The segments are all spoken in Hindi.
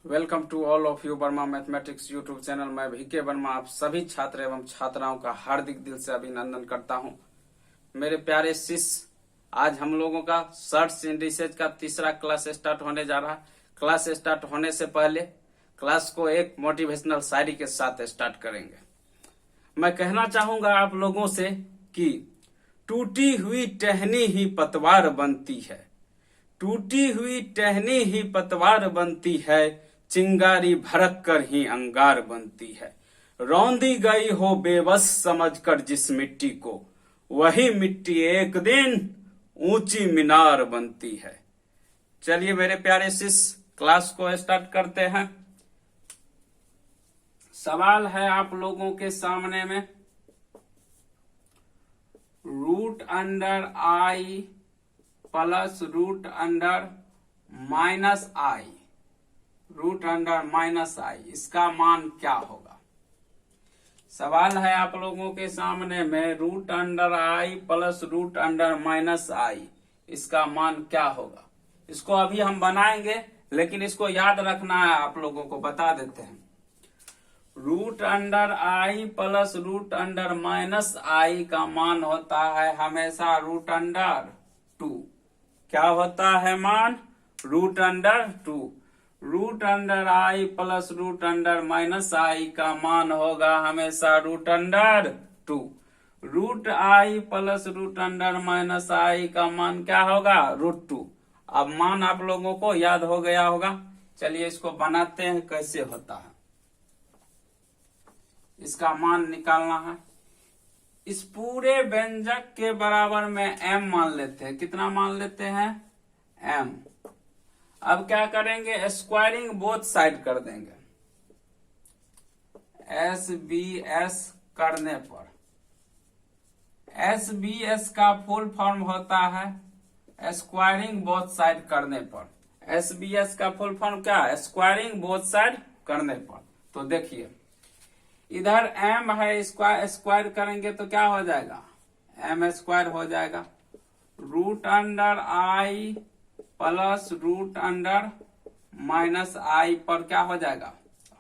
Welcome to all of you Verma mathematics YouTube channel. मैं वीके वर्मा आप सभी छात्र एवं छात्राओं का हार्दिक दिल से अभिनंदन करता हूं। मेरे प्यारे शिष्य, आज हम लोगों का सर्च इंडिसेज का तीसरा क्लास स्टार्ट होने जा रहा है। क्लास स्टार्ट होने से पहले क्लास को एक मोटिवेशनल शायरी के साथ स्टार्ट करेंगे। मैं कहना चाहूंगा आप लोगों से कि टूटी हुई टहनी ही पतवार बनती है, टूटी हुई टहनी ही पतवार बनती है, चिंगारी भड़क कर ही अंगार बनती है। रौंदी गई हो बेबस समझकर जिस मिट्टी को, वही मिट्टी एक दिन ऊंची मीनार बनती है। चलिए मेरे प्यारे शिष्य, क्लास को स्टार्ट करते हैं। सवाल है आप लोगों के सामने में, root under i plus root under minus I, root under minus आई, इसका मान क्या होगा। सवाल है आप लोगों के सामने में, root under i plus root under minus आई, इसका मान क्या होगा। इसको अभी हम बनाएंगे, लेकिन इसको याद रखना है, आप लोगों को बता देते हैं। Root under i plus root under minus i का मान होता है हमेशा रूट अंडर 2। क्या होता है मान? Root under 2। Root under i plus root under minus i का मान होगा हमेशा root under 2। Root i plus root under minus i का मान क्या होगा? रूट 2। अब मान आप लोगों को याद हो गया होगा। चलिए इसको बनाते हैं, कैसे होता है। इसका मान निकालना है। इस पूरे व्यंजक के बराबर में m मान लेते हैं। कितना मान लेते हैं? m। अब क्या करेंगे? स्क्वायरिंग बोथ साइड कर देंगे। एस बी एस करने पर, एस बी एस का फुल फॉर्म होता है स्क्वायरिंग बोथ साइड करने पर। एस बी एस का फुल फॉर्म क्या है? स्क्वायरिंग बोथ साइड करने पर। तो देखिए, इधर m है, स्क्वायर करेंगे तो क्या हो जाएगा? m स्क्वायर हो जाएगा। Root under i plus root under minus आई पर क्या हो जाएगा?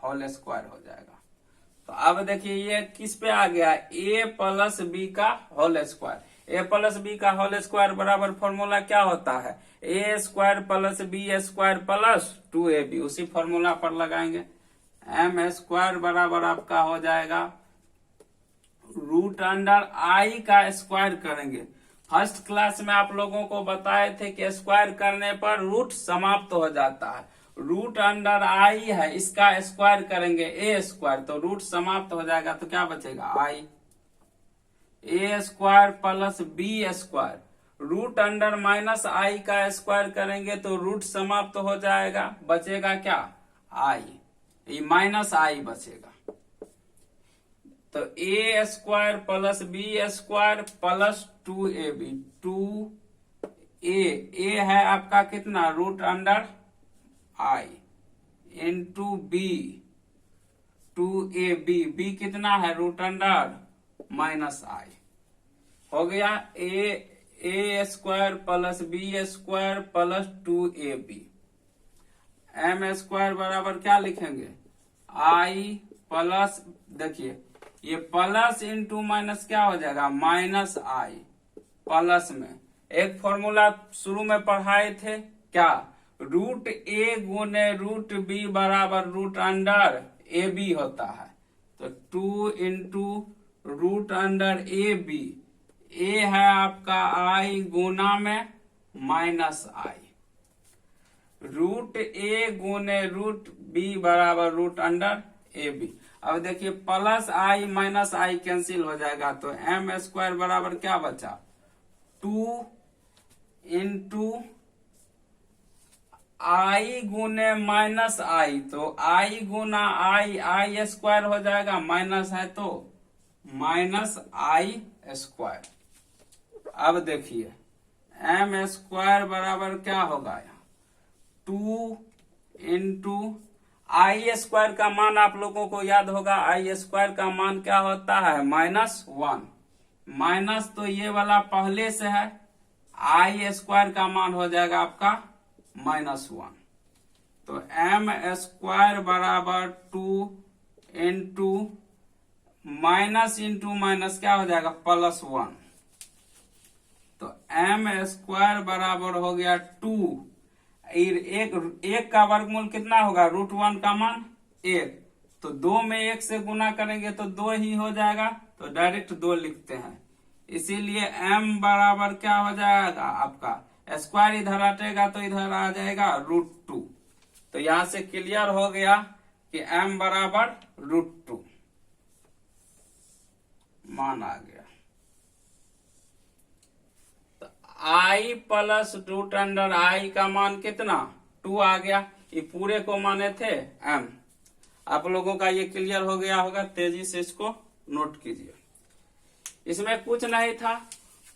होल स्क्वायर हो जाएगा। तो अब देखिए ये किस पे आ गया? a प्लस बी का whole square. a plus B का होल स्क्वायर बराबर फॉर्मूला क्या होता है? a square plus B square plus 2ab। उसी फॉर्मूला पर लगाएंगे। m स्क्वायर बराबर आपका हो जाएगा रूट अंडर आई का स्क्वायर करेंगे। फर्स्ट क्लास में आप लोगों को बताए थे कि स्क्वायर करने पर रूट समाप्त हो जाता है। रूट अंडर आई है, इसका स्क्वायर करेंगे ए स्क्वायर, तो रूट समाप्त हो जाएगा। तो क्या बचेगा? I. A square plus B square. Root under minus i का स्क्वायर करेंगे तो रूट समाप्त हो जाएगा, बचेगा क्या? आई। ये माइनस आई बचेगा। तो a square plus B square plus 2ab। 2a है आपका कितना? Root under i into b 2ab। बी कितना है? Root under minus i. हो गया a square plus B square plus 2ab। m square बराबर क्या लिखेंगे? आई प्लस, देखिए ये प्लस इंटू माइनस क्या हो जाएगा? माइनस आई। प्लस में एक फॉर्मूला शुरू में पढ़ाए थे क्या? रूट ए गुने रूट बी बराबर रूट अंडर ए बी होता है। तो 2 into root under a b. A है आपका आई गुना में माइनस आई। रूट ए गुने रूट बी बराबर रूट अंडर ए बी। अब देखिए plus I minus I cancel हो जाएगा, तो m स्क्वायर बराबर क्या बचा? 2 इंटू आई गुने माइनस आई, तो आई गुना आई स्क्वायर हो जाएगा, माइनस है तो माइनस आई स्क्वायर। अब देखिए m स्क्वायर बराबर क्या होगा? 2 इंटू आई स्क्वायर का मान आप लोगों को याद होगा। आई स्क्वायर का मान क्या होता है? -1। माइनस तो ये वाला पहले से है, आई स्क्वायर का मान हो जाएगा आपका -1। तो एम स्क्वायर बराबर 2 इंटू माइनस इंटू माइनस क्या हो जाएगा +1। तो एम स्क्वायर बराबर हो गया 2, एक का वर्गमूल कितना होगा √1 का मान 1, तो 2 में 1 से गुना करेंगे तो 2 ही हो जाएगा, तो डायरेक्ट 2 लिखते हैं। इसीलिए m बराबर क्या हो जाएगा आपका स्क्वायर इधर हटेगा तो इधर आ जाएगा √2। तो यहां से क्लियर हो गया कि m बराबर √2 मान आ गया। तो i प्लस √i का मान कितना 2 आ गया। ये पूरे को माने थे m। आप लोगों का ये क्लियर हो गया होगा, तेजी से इसको नोट कीजिए। इसमें कुछ नहीं था,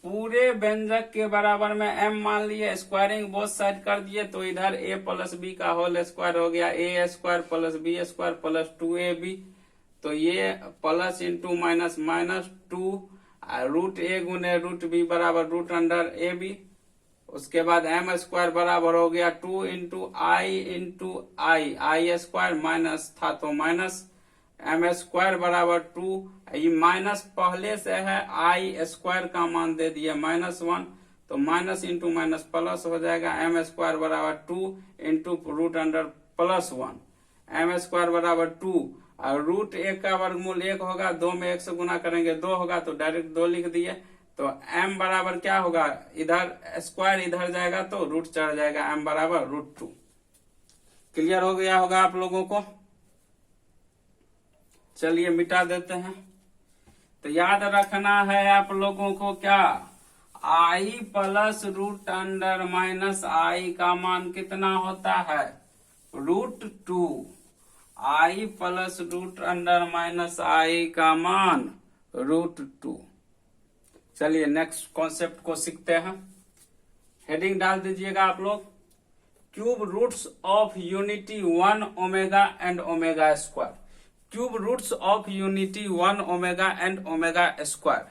पूरे व्यंजक के बराबर में m मान लिए, स्क्वायरिंग बोथ साइड कर दिए, तो इधर a प्लस बी का होल स्क्वायर हो गया a square plus B square plus 2ab। तो ये प्लस इंटू माइनस -2 √a गुने √b बराबर √√ab। उसके बाद m स्क्वायर बराबर हो गया 2 इंटू आई स्क्वायर माइनस था तो माइनस m स्क्वायर बराबर 2, ये माइनस पहले से है, आई स्क्वायर का मान दे दिए -1, तो माइनस इंटू माइनस प्लस हो जाएगा। m स्क्वायर बराबर 2 इंटू √1 m स्क्वायर बराबर 2 और √1 का वर्गमूल 1 होगा, 2 में 1 से गुना करेंगे 2 होगा, तो डायरेक्ट 2 लिख दिए। तो m बराबर क्या होगा, इधर स्क्वायर इधर जाएगा तो रूट चढ़ जाएगा, m बराबर √2। क्लियर हो गया होगा आप लोगों को। चलिए मिटा देते हैं। तो याद रखना है आप लोगों को क्या, i प्लस √i का मान कितना होता है √2। i प्लस √i का मान √2। चलिए नेक्स्ट कॉन्सेप्ट को सीखते हैं। हेडिंग डाल दीजिएगा आप लोग, cube roots of unity 1 omega and omega square. Cube roots of unity 1 omega and omega square.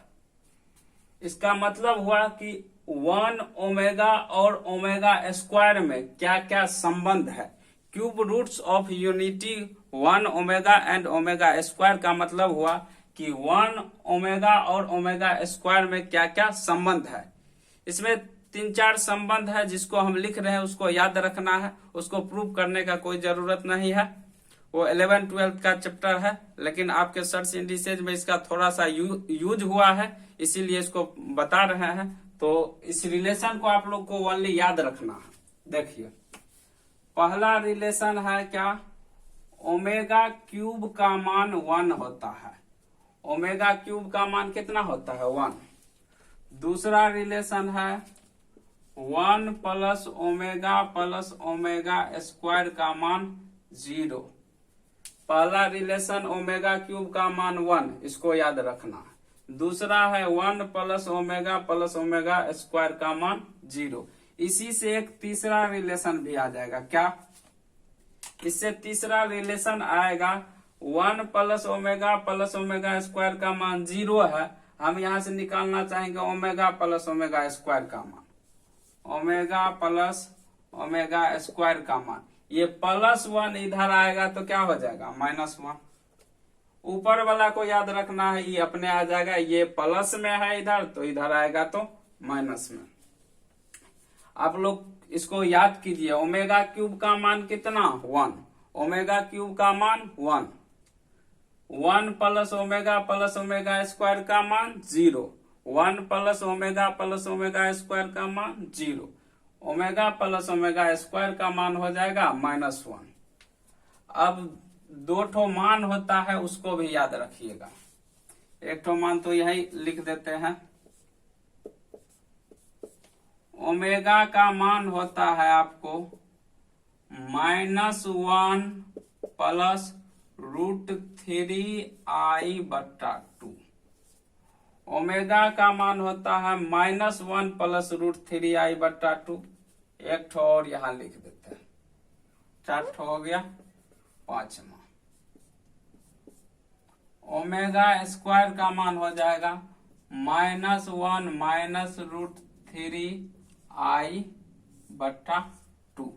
इसका मतलब हुआ कि 1 ओमेगा और ओमेगा स्क्वायर में क्या क्या संबंध है। Cube roots of unity 1 omega and omega square का मतलब हुआ कि 1 ओमेगा और ओमेगा स्क्वायर में क्या क्या संबंध है। इसमें 3-4 संबंध है जिसको हम लिख रहे हैं, उसको याद रखना है, उसको प्रूव करने का कोई जरूरत नहीं है। वो 11-12 का चैप्टर है, लेकिन आपके सर्च इंडिसेज में इसका थोड़ा सा यूज हुआ है, इसीलिए इसको बता रहे हैं। तो इस रिलेशन को आप लोग को ओनली याद रखना है। देखिए पहला रिलेशन है क्या, ओमेगा क्यूब का मान 1 होता है। ओमेगा क्यूब का मान कितना होता है 1। दूसरा रिलेशन है 1 प्लस ओमेगा स्क्वायर का मान 0। पहला रिलेशन ओमेगा क्यूब का मान 1, इसको याद रखना। दूसरा है 1 प्लस ओमेगा स्क्वायर का मान 0। इसी से एक तीसरा रिलेशन भी आ जाएगा क्या, इससे तीसरा रिलेशन आएगा 1 प्लस ओमेगा स्क्वायर का मान 0 है। हम यहां से निकालना चाहेंगे ओमेगा प्लस ओमेगा स्क्वायर का मान, ओमेगा प्लस ओमेगा स्क्वायर का मान। ये +1 इधर आएगा तो क्या हो जाएगा -1। ऊपर वाला को याद रखना है, ये अपने आ जाएगा, ये प्लस में है इधर तो इधर आएगा तो माइनस में। आप लोग इसको याद कीजिए, ओमेगा क्यूब का मान कितना 1, ओमेगा क्यूब का मान 1, 1 प्लस ओमेगा स्क्वायर का मान 0, 1 प्लस ओमेगा स्क्वायर का मान 0, ओमेगा प्लस ओमेगा स्क्वायर का मान हो जाएगा -1। अब 2 ठो मान होता है, उसको भी याद रखिएगा। एक ठो मान तो यही लिख देते हैं, ओमेगा का मान होता है आपको -1 प्लस √3i/2। ओमेगा का मान होता है -1 प्लस √3i/2। एक ठो और यहां लिख देते हैं, 4 ठो हो गया। 5वां ओमेगा स्क्वायर का मान हो जाएगा -1 माइनस √3i/2।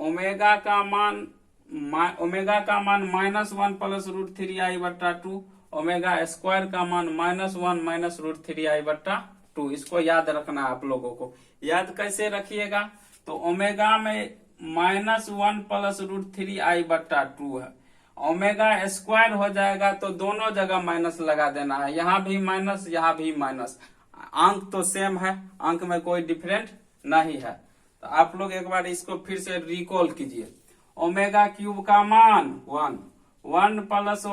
ओमेगा का मान -1 प्लस √3i/2, ओमेगा स्क्वायर का मान -1 माइनस √3i/2। इसको याद रखना आप लोगों को। याद कैसे रखिएगा, तो ओमेगा में -1 प्लस √3i/2 है, ओमेगा स्क्वायर हो जाएगा तो दोनों जगह माइनस लगा देना है, यहाँ भी माइनस यहाँ भी माइनस। अंक तो सेम है, अंक में कोई डिफरेंट नहीं है। तो आप लोग एक बार इसको फिर से रिकॉल कीजिए। ओमेगा क्यूब का मान 1 प्लस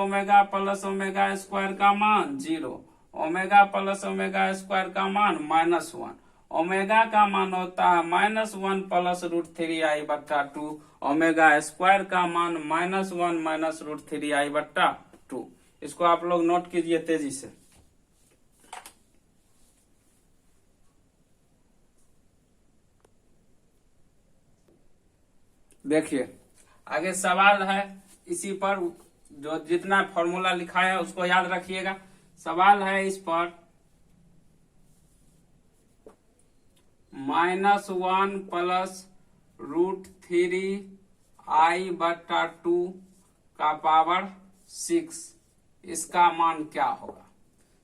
ओमेगा स्क्वायर का मान 0, ओमेगा प्लस ओमेगा स्क्वायर का मान -1, ओमेगा का मान होता है -1 प्लस √3i/2, ओमेगा स्क्वायर का मान -1 माइनस √3i/2। इसको आप लोग नोट कीजिए तेजी से। देखिए आगे सवाल है, इसी पर जो जितना फॉर्मूला लिखा है उसको याद रखिएगा। सवाल है इस पर -1 प्लस √3i/2 का पावर 6, इसका मान क्या होगा।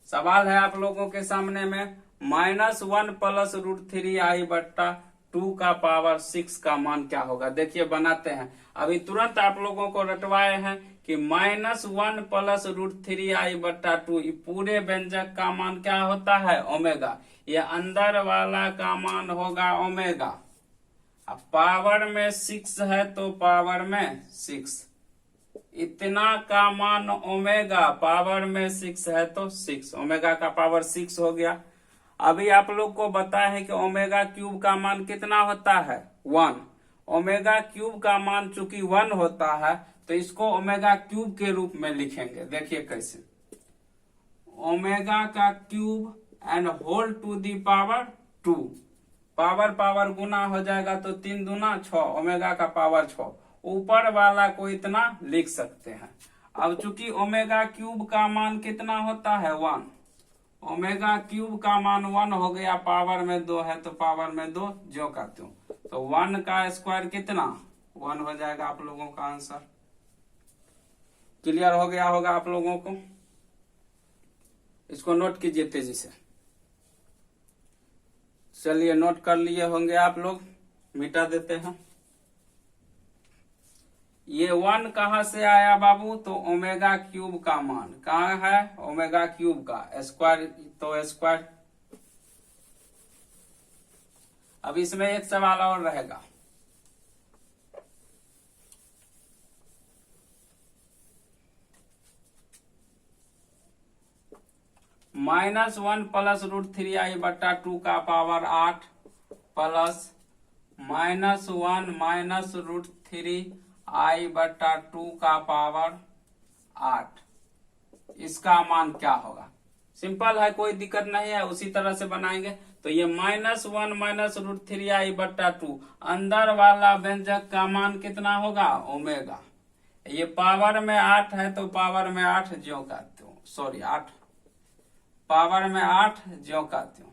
सवाल है आप लोगों के सामने में, -1 प्लस √3i/2 का पावर 6 का मान क्या होगा। देखिए बनाते हैं, अभी तुरंत आप लोगों को रटवाए हैं कि -1 प्लस √3i/2 पूरे व्यंजक का मान क्या होता है, ओमेगा। ये अंदर वाला का मान होगा ओमेगा। अब पावर में 6 है तो पावर में 6, इतना का मान ओमेगा, पावर में 6 है तो 6, ओमेगा का पावर 6 हो गया। अभी आप लोग को बताया है कि ओमेगा क्यूब का मान कितना होता है, 1। ओमेगा क्यूब का मान चूंकि 1 होता है तो इसको ओमेगा क्यूब के रूप में लिखेंगे। देखिए कैसे, ओमेगा का cube and whole to the power 2, power गुना हो जाएगा तो 3 दूना 6, ओमेगा का पावर 6, ऊपर वाला को इतना लिख सकते हैं। अब चूंकि ओमेगा क्यूब का मान कितना होता है, 1, ओमेगा क्यूब का मान 1 हो गया, पावर में 2 है तो पावर में 2 जो का त्यों, तो 1 का स्क्वायर कितना 1 हो जाएगा आप लोगों का आंसर। क्लियर हो गया होगा आप लोगों को। इसको नोट कीजिए तेजी से। चलिए नोट कर लिए होंगे आप लोग, मिटा देते हैं। ये 1 कहां से आया बाबू, तो ओमेगा क्यूब का मान कहाँ है, ओमेगा क्यूब का स्क्वायर, तो स्क्वायर। अब इसमें एक सवाल और रहेगा, -1 प्लस √3i/2 का पावर 8 प्लस -1 माइनस √3i/2 का पावर 8, इसका मान क्या होगा। सिंपल है, कोई दिक्कत नहीं है, उसी तरह से बनाएंगे। तो ये -1 माइनस √3i/2, अंदर वाला व्यंजक का मान कितना होगा, ओमेगा। ये पावर में 8 है तो पावर में 8 ज्यों का त्यों, सॉरी 8, पावर में 8 ज्यों का त्यों,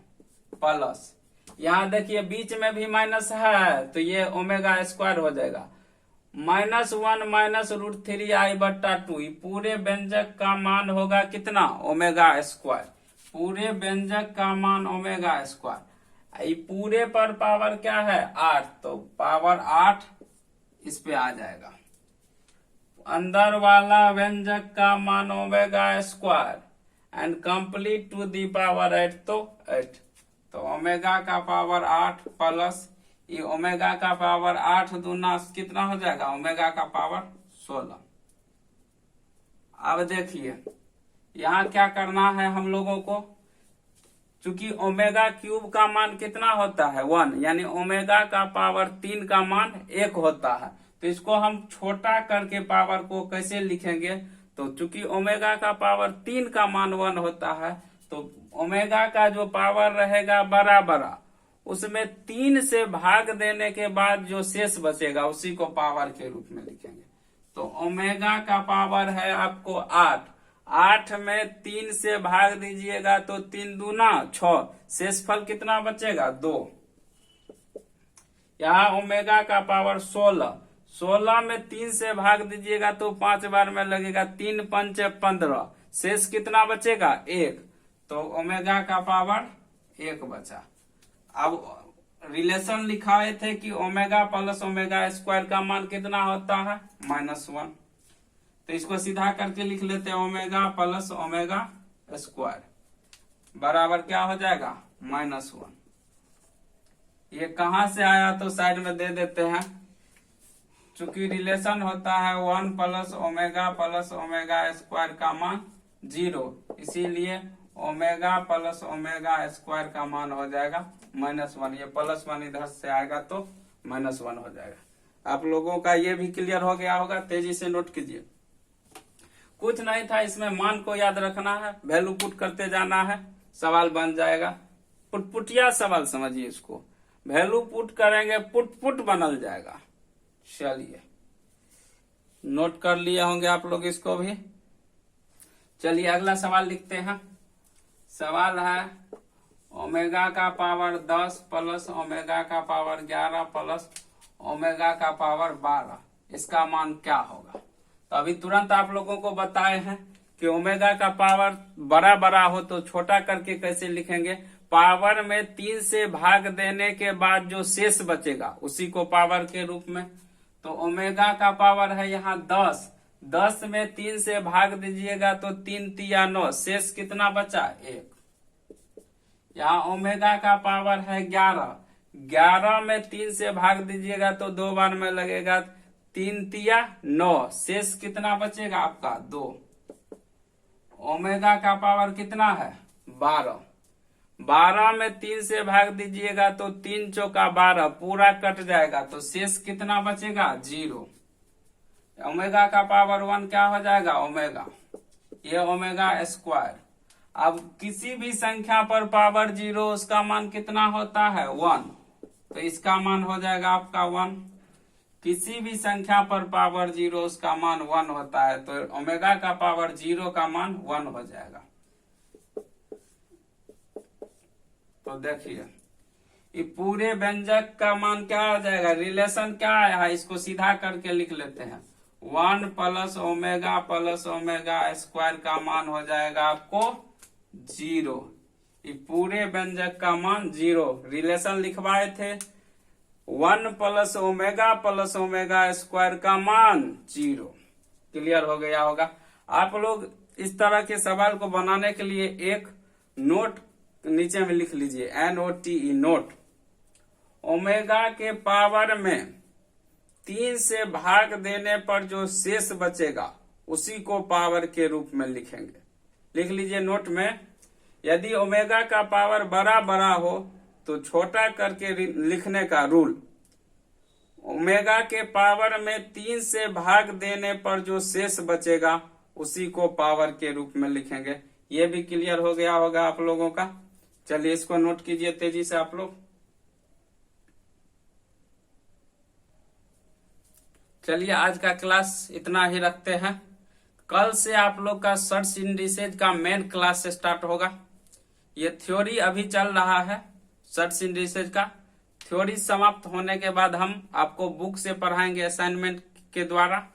प्लस यहाँ देखिए बीच में भी माइनस है तो ये ओमेगा स्क्वायर हो जाएगा। -1 माइनस √3i/2, पूरे व्यंजक का मान होगा कितना, ओमेगा स्क्वायर, पूरे व्यंजक का मान ओमेगा स्क्वायर। पूरे पर पावर क्या है 8, तो पावर 8 इस पे आ जाएगा। अंदर वाला व्यंजक का मान omega square and complete to the power 8 तो 8, तो ओमेगा का पावर 8 प्लस ये ओमेगा का पावर 8 दूना कितना हो जाएगा, ओमेगा का पावर 16। अब देखिए यहाँ क्या करना है हम लोगों को, चूंकि ओमेगा क्यूब का मान कितना होता है 1, यानी ओमेगा का पावर 3 का मान 1 होता है, तो इसको हम छोटा करके पावर को कैसे लिखेंगे, तो चूंकि ओमेगा का पावर 3 का मान 1 होता है तो ओमेगा का जो पावर रहेगा बड़ा, उसमें 3 से भाग देने के बाद जो शेष बचेगा उसी को पावर के रूप में लिखेंगे। तो ओमेगा का पावर है आपको 8 में 3 से भाग दीजिएगा तो 3 दूना 6, शेषफल कितना बचेगा 2। यहाँ ओमेगा का पावर 16, 16 में 3 से भाग दीजिएगा तो 5 बार में लगेगा, 3 पंच 15, शेष कितना बचेगा 1, तो ओमेगा का पावर 1 बचा। अब रिलेशन लिखाए थे कि ओमेगा प्लस ओमेगा स्क्वायर का मान कितना होता है -1, तो इसको सीधा करके लिख लेते हैं ओमेगा प्लस ओमेगा स्क्वायर बराबर क्या हो जाएगा -1। ये कहां से आया तो साइड में दे देते हैं, चूंकि रिलेशन होता है 1 प्लस ओमेगा स्क्वायर का मान 0, इसीलिए ओमेगा प्लस ओमेगा स्क्वायर का मान हो जाएगा -1। ये +1 इधर से आएगा तो -1 हो जाएगा। आप लोगों का ये भी क्लियर हो गया होगा, तेजी से नोट कीजिए। कुछ नहीं था इसमें, मान को याद रखना है, वैल्यू पुट करते जाना है, सवाल बन जाएगा। पुटपुटिया सवाल समझिए इसको, वैल्यू पुट करेंगे पुट बनल जाएगा। चलिए नोट कर लिए होंगे आप लोग इसको भी। चलिए अगला सवाल लिखते हैं। सवाल है ओमेगा का पावर 10 प्लस ओमेगा का पावर 11 प्लस ओमेगा का पावर 12, इसका मान क्या होगा। तो अभी तुरंत आप लोगों को बताए हैं कि ओमेगा का पावर बड़ा हो तो छोटा करके कैसे लिखेंगे, पावर में 3 से भाग देने के बाद जो शेष बचेगा उसी को पावर के रूप में। तो ओमेगा का पावर है यहाँ 10, 10 में 3 से भाग दीजिएगा तो 3 तिया 9, शेष कितना बचा 1। यहाँ ओमेगा का पावर है 11, 11 में 3 से भाग दीजिएगा तो 2 बार में लगेगा, 3 तिया 9, शेष कितना बचेगा आपका 2। ओमेगा का पावर कितना है 12, 12 में 3 से भाग दीजिएगा तो 3 चौका 12, पूरा कट जाएगा तो शेष कितना बचेगा 0। ओमेगा का पावर 1 क्या हो जाएगा ओमेगा, ये ओमेगा स्क्वायर। अब किसी भी संख्या पर पावर 0 उसका मान कितना होता है 1, तो इसका मान हो जाएगा आपका 1। किसी भी संख्या पर पावर 0 उसका मान 1 होता है, तो ओमेगा का पावर 0 का मान 1 हो जाएगा। तो देखिए ये पूरे व्यंजक का मान क्या हो जाएगा, रिलेशन क्या आया है, इसको सीधा करके लिख लेते हैं। 1 प्लस ओमेगा स्क्वायर का मान हो जाएगा आपको 0। ये पूरे व्यंजक का मान 0, रिलेशन लिखवाए थे 1 प्लस ओमेगा स्क्वायर का मान 0। क्लियर हो गया होगा। आप लोग इस तरह के सवाल को बनाने के लिए एक नोट नीचे में लिख लीजिए, NOTE नोट। ओमेगा के पावर में 3 से भाग देने पर जो शेष बचेगा उसी को पावर के रूप में लिखेंगे। लिख लीजिए नोट में, यदि ओमेगा का पावर बड़ा हो तो छोटा करके लिखने का रूल, ओमेगा के पावर में 3 से भाग देने पर जो शेष बचेगा उसी को पावर के रूप में लिखेंगे। ये भी क्लियर हो गया होगा आप लोगों का। चलिए इसको नोट कीजिए तेजी से आप लोग। चलिए आज का क्लास इतना ही रखते हैं। कल से आप लोग का सर्च इंडिसेज का मेन क्लास स्टार्ट होगा। ये थ्योरी अभी चल रहा है, सर्च इंडिसेज का थ्योरी समाप्त होने के बाद हम आपको बुक से पढ़ाएंगे असाइनमेंट के द्वारा।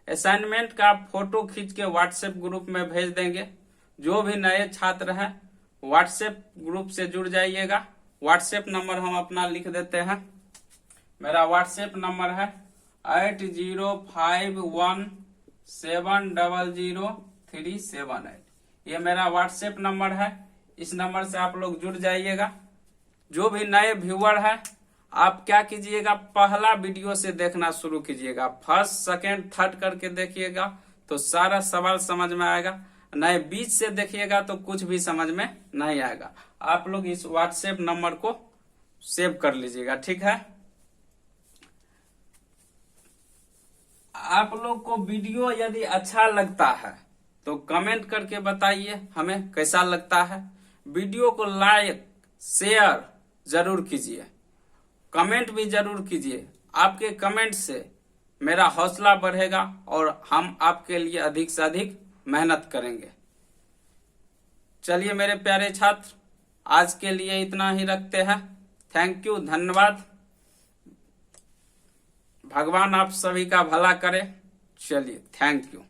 असाइनमेंट का फोटो खींच के व्हाट्सएप ग्रुप में भेज देंगे। जो भी नए छात्र हैं व्हाट्सएप ग्रुप से जुड़ जाइएगा। व्हाट्सएप नंबर हम अपना लिख देते हैं। मेरा व्हाट्सएप नंबर है 8051700378। ये मेरा व्हाट्सएप नंबर है, इस नंबर से आप लोग जुड़ जाइएगा। जो भी नए व्यूअर है आप क्या कीजिएगा, पहला वीडियो से देखना शुरू कीजिएगा, फर्स्ट सेकंड थर्ड करके देखिएगा तो सारा सवाल समझ में आएगा। नए बीच से देखिएगा तो कुछ भी समझ में नहीं आएगा। आप लोग इस व्हाट्सएप नंबर को सेव कर लीजिएगा, ठीक है। आप लोग को वीडियो यदि अच्छा लगता है तो कमेंट करके बताइए हमें कैसा लगता है। वीडियो को लाइक शेयर जरूर कीजिए, कमेंट भी जरूर कीजिए। आपके कमेंट से मेरा हौसला बढ़ेगा और हम आपके लिए अधिक से अधिक मेहनत करेंगे। चलिए मेरे प्यारे छात्र, आज के लिए इतना ही रखते हैं। थैंक यू, धन्यवाद। भगवान आप सभी का भला करे। चलिए, थैंक यू।